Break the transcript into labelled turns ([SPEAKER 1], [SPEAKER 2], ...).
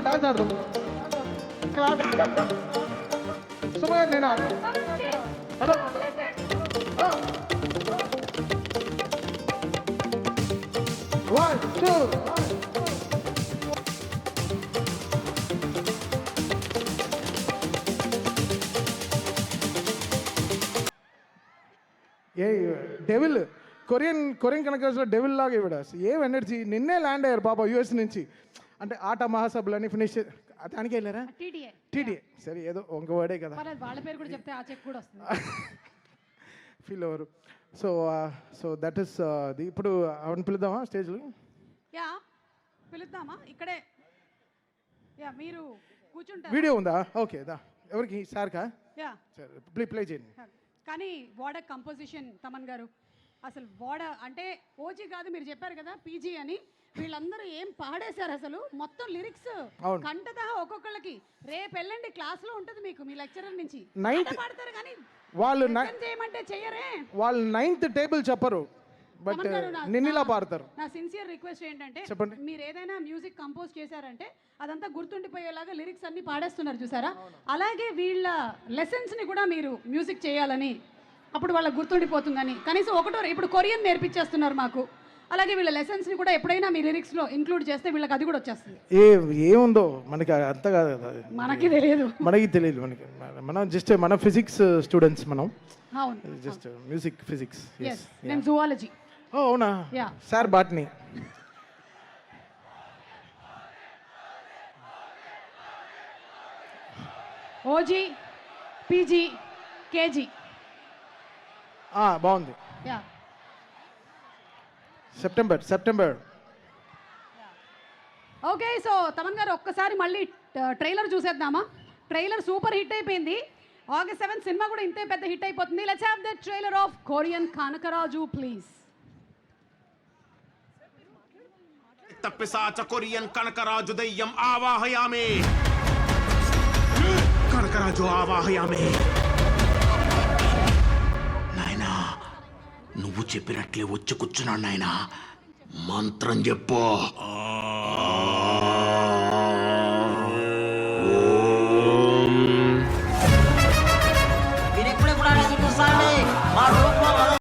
[SPEAKER 1] Dance ఆడదాం. Sumayya నేను hello one two ఏ devil Korean కనకరాజులో devil లాగా ఇవిడ ఏం ఎనర్జీ. నిన్నే ల్యాండ్ అయ్యారు పాప యూఎస్ నుంచి. అంటే ఆట మహాసభలని ఫినిష్ దానికి వెళ్ళారా? టీడీఏ సరే ఏదో ఇంక వర్డే కదా,
[SPEAKER 2] వాళ్ళ పేరు కూడా చెప్తే ఆ చెక్ కూడా వస్తుంది.
[SPEAKER 1] ఫీల్ అవ్వరు. సో దట్ ఈస్ ఇప్పుడు అవన్నీ పిలుద్దామా స్టేజ్లో?
[SPEAKER 2] యా పిలుద్దామా? ఇక్కడే యా మీరు కూర్చుంటారు.
[SPEAKER 1] వీడియో ఉందా? ఓకే దా. ఎవరికి? సార్కా?
[SPEAKER 2] యా
[SPEAKER 1] సరే ప్లే చేయండి.
[SPEAKER 2] కానీ వాడ కంపోజిషన్ తమన్ గారు అసలు వాడ అంటే ఓజీ కాదు, మీరు చెప్పారు కదా పీజీ అని. వీళ్ళందరూ ఏం పాడేశారు అసలు, మొత్తం లిరిక్స్ కంటదా ఒక్కొక్కళ్ళకి. రేపు వెళ్ళండి క్లాస్ లో ఉంటుంది మీకు, మీ లెక్చరర్ నుంచి పాడతారు. కానీ
[SPEAKER 1] వాళ్ళు
[SPEAKER 2] చేయమంటే చెయ్యరే.
[SPEAKER 1] వాళ్ళు 9th టేబుల్ చెప్పరు, బట్ నిన్నిలా పాడతారు.
[SPEAKER 2] నా సిన్సియర్ రిక్వెస్ట్ ఏంటంటే
[SPEAKER 1] చెప్పండి,
[SPEAKER 2] మీరు ఏదైనా మ్యూజిక్ కంపోజ్ చేశారంటే అదంతా గుర్తుండిపోయేలాగా లిరిక్స్ అన్ని పాడేస్తున్నారు చూసారా, అలాగే వీళ్ళ లెసన్స్ ని కూడా మీరు మ్యూజిక్ చేయాలని, అప్పుడు వాళ్ళకి గుర్తుండిపోతుందని. కనీసం ఒకటో ఇప్పుడు కొరియన్ నేర్పించేస్తున్నారు మాకు, అలాగే వీళ్ళ లెసన్స్ ని కూడా ఎప్పుడైనా మీ లిరిక్స్ లో ఇంక్లూడ్ చేస్తే వీళ్ళకి అది కూడా వచ్చేస్తుంది.
[SPEAKER 1] ఏముందో మనకి అంత కాదు కదా,
[SPEAKER 2] మనకి తెలియదు.
[SPEAKER 1] మనం జస్ట్ మన ఫిజిక్స్ స్టూడెంట్స్ మనం.
[SPEAKER 2] అవును,
[SPEAKER 1] జస్ట్ మ్యూజిక్ ఫిజిక్స్.
[SPEAKER 2] నేను జువాలజీ.
[SPEAKER 1] అవునా? Sir botany.
[SPEAKER 2] OG PG KG.
[SPEAKER 1] బాగుంది. September.
[SPEAKER 2] Okay, so Thaman garu ఒక్కసారి మళ్ళీ ట్రైలర్ చూసేద్దామా? ట్రైలర్ సూపర్ హిట్ అయిపోయింది. August 7 సినిమా కూడా ఇంతే పెద్ద హిట్ అయిపోతుంది. Let's have the trailer of Korean Kanakaraju please.
[SPEAKER 3] తప్పిసాచ కొరియన్ కనకరాజు దయ్యం ఆవాహయామి. కనకరాజు ఆవాహయామి. నాయనా నువ్వు చెప్పినట్లే వచ్చి కూర్చున్నాడు నాయనా. మంత్రం చెప్పు.